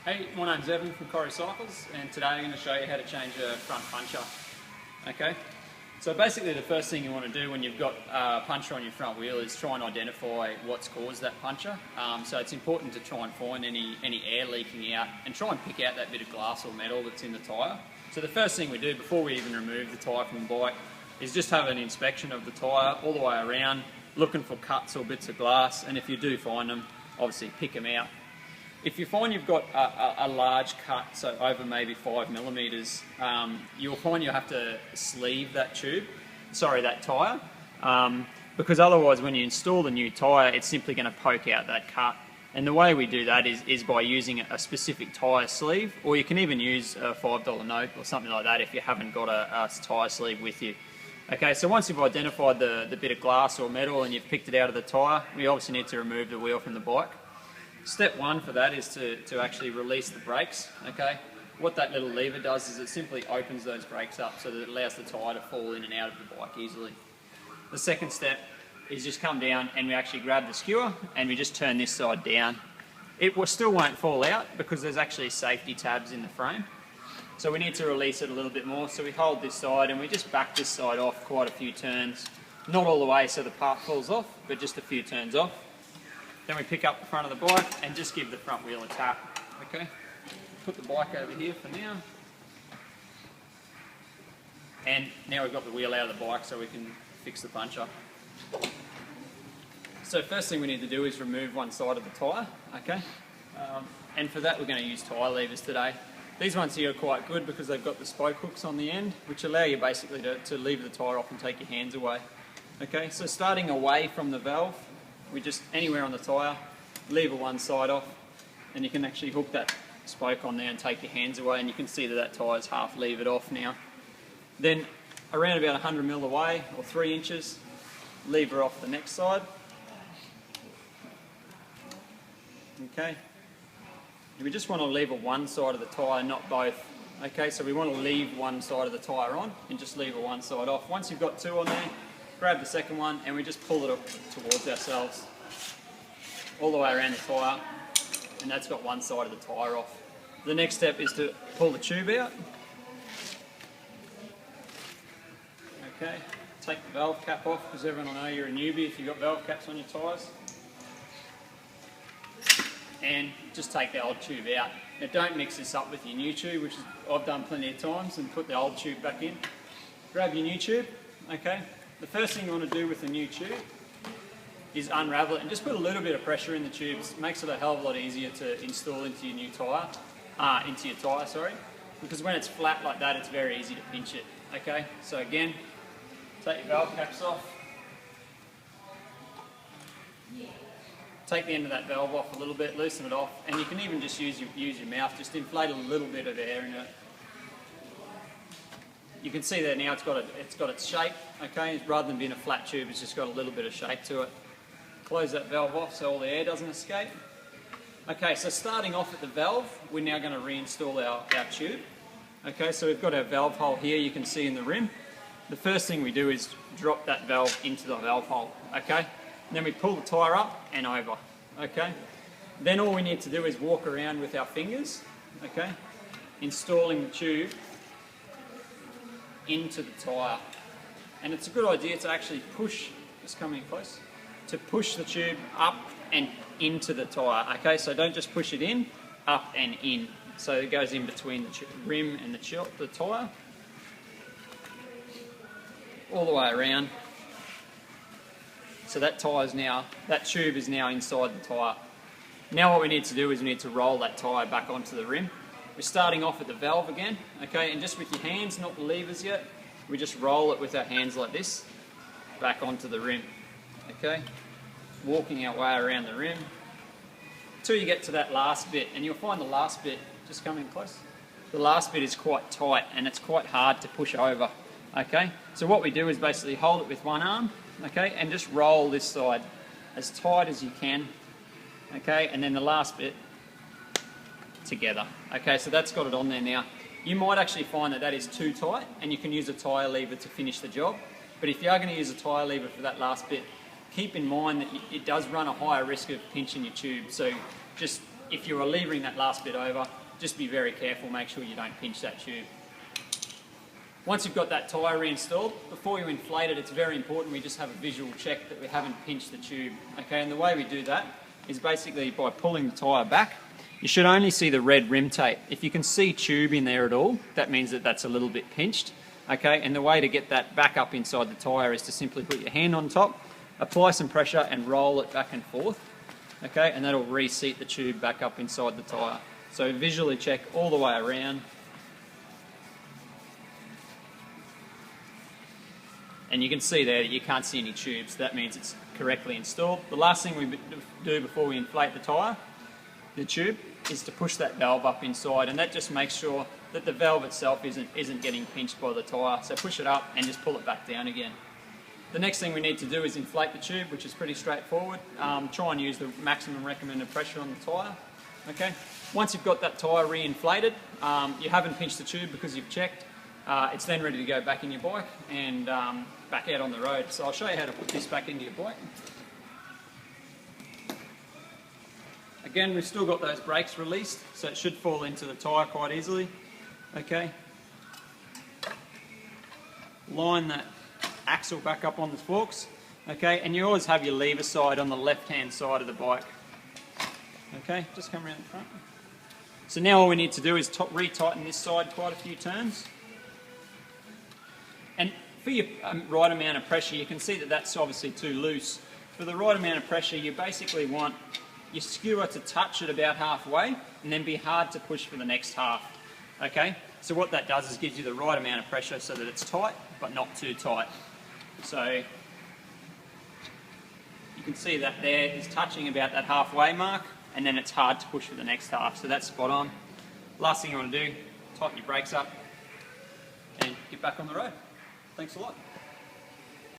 Hey, my name's Evan from CORRY Cycles, and today I'm going to show you how to change a front puncher. Okay, so basically the first thing you want to do when you've got a puncture on your front wheel is try and identify what's caused that puncture. So it's important to try and find any air leaking out and try and pick out that bit of glass or metal that's in the tyre. So the first thing we do before we even remove the tyre from the bike is just have an inspection of the tyre all the way around, looking for cuts or bits of glass, and if you do find them, obviously pick them out. If you find you've got a large cut, so over maybe 5mm, you'll find you'll have to sleeve that tyre, because otherwise when you install the new tyre, it's simply going to poke out that cut. And the way we do that is by using a specific tyre sleeve, or you can even use a $5 note or something like that if you haven't got a tyre sleeve with you. Okay, so once you've identified the bit of glass or metal and you've picked it out of the tyre, we obviously need to remove the wheel from the bike. Step one for that is to actually release the brakes. Okay, what that little lever does is it simply opens those brakes up so that it allows the tyre to fall in and out of the bike easily. The second step is just come down and we actually grab the skewer and we just turn this side down. It still won't fall out because there's actually safety tabs in the frame. So we need to release it a little bit more. So we hold this side and we just back this side off quite a few turns. Not all the way so the part falls off, but just a few turns off. Then we pick up the front of the bike and just give the front wheel a tap. Okay, put the bike over here for now. And now we've got the wheel out of the bike so we can fix the puncture. So first thing we need to do is remove one side of the tyre. Okay, and for that we're going to use tyre levers today. These ones here are quite good because they've got the spoke hooks on the end, which allow you basically to lever the tyre off and take your hands away. Okay, so starting away from the valve, we just, anywhere on the tyre, lever one side off, and you can actually hook that spoke on there and take your hands away, and you can see that tyre's half levered off now. Then around about 100mm away, or 3 inches, lever off the next side. Okay, we just want to lever one side of the tyre, not both. Okay, so we want to leave one side of the tyre on and just lever one side off. Once you've got two on there, grab the second one and we just pull it up towards ourselves all the way around the tyre, and that's got one side of the tyre off. The next step is to pull the tube out. Okay, take the valve cap off because everyone will know you're a newbie if you've got valve caps on your tyres. And just take the old tube out. Now don't mix this up with your new tube, which I've done plenty of times, and put the old tube back in. Grab your new tube, okay? The first thing you want to do with the new tube is unravel it and just put a little bit of pressure in the tubes. It makes it a hell of a lot easier to install into your new tyre, because when it's flat like that, it's very easy to pinch it, okay? So again, take your valve caps off. Take the end of that valve off a little bit, loosen it off, and you can even just use your mouth, just inflate a little bit of air in it. You can see that now it's got its shape, okay? Rather than being a flat tube, it's just got a little bit of shape to it. Close that valve off so all the air doesn't escape. Okay, so starting off at the valve, we're now going to reinstall our tube. Okay, so we've got our valve hole here, you can see in the rim. The first thing we do is drop that valve into the valve hole, okay? And then we pull the tyre up and over, okay? Then all we need to do is walk around with our fingers, okay? Installing the tube into the tyre. And it's a good idea to actually push, just come in close, to push the tube up and into the tyre, okay? So don't just push it in, up and in. So it goes in between the rim and the tyre, all the way around. So that tube is now inside the tyre. Now what we need to do is we need to roll that tyre back onto the rim. We're starting off at the valve again, okay, and just with your hands, not the levers yet, we just roll it with our hands like this, back onto the rim, okay? Walking our way around the rim, until you get to that last bit, and you'll find the last bit, just come in close, the last bit is quite tight and it's quite hard to push over, okay? So what we do is basically hold it with one arm, okay, and just roll this side as tight as you can, okay, and then the last bit together. Okay, so that's got it on there now. You might actually find that is too tight and you can use a tyre lever to finish the job, but if you are going to use a tyre lever for that last bit, keep in mind that it does run a higher risk of pinching your tube, so just if you are levering that last bit over, just be very careful, make sure you don't pinch that tube. Once you've got that tyre reinstalled, before you inflate it, it's very important we just have a visual check that we haven't pinched the tube. Okay, and the way we do that is basically by pulling the tyre back. You should only see the red rim tape. If you can see tube in there at all, that means that that's a little bit pinched. Okay, and the way to get that back up inside the tyre is to simply put your hand on top, apply some pressure and roll it back and forth. Okay, and that'll reseat the tube back up inside the tyre. So visually check all the way around. And you can see there that you can't see any tubes. That means it's correctly installed. The last thing we do before we inflate the tyre, the tube, is to push that valve up inside, and that just makes sure that the valve itself isn't getting pinched by the tyre. So push it up and just pull it back down again. The next thing we need to do is inflate the tube, which is pretty straightforward. Try and use the maximum recommended pressure on the tyre. Okay. Once you've got that tyre re-inflated, you haven't pinched the tube because you've checked. It's then ready to go back in your bike and back out on the road. So I'll show you how to put this back into your bike. Again, we've still got those brakes released, so it should fall into the tyre quite easily. Okay. Line that axle back up on the forks. Okay, and you always have your lever side on the left-hand side of the bike. Okay, just come around the front. So now all we need to do is re-tighten this side quite a few turns. And for your right amount of pressure, you can see that that's obviously too loose. For the right amount of pressure, you basically want your skewer to touch it about halfway and then be hard to push for the next half. Okay? So what that does is gives you the right amount of pressure so that it's tight, but not too tight. So you can see that there is touching about that halfway mark, and then it's hard to push for the next half. So that's spot on. Last thing you want to do, tighten your brakes up and get back on the road. Thanks a lot.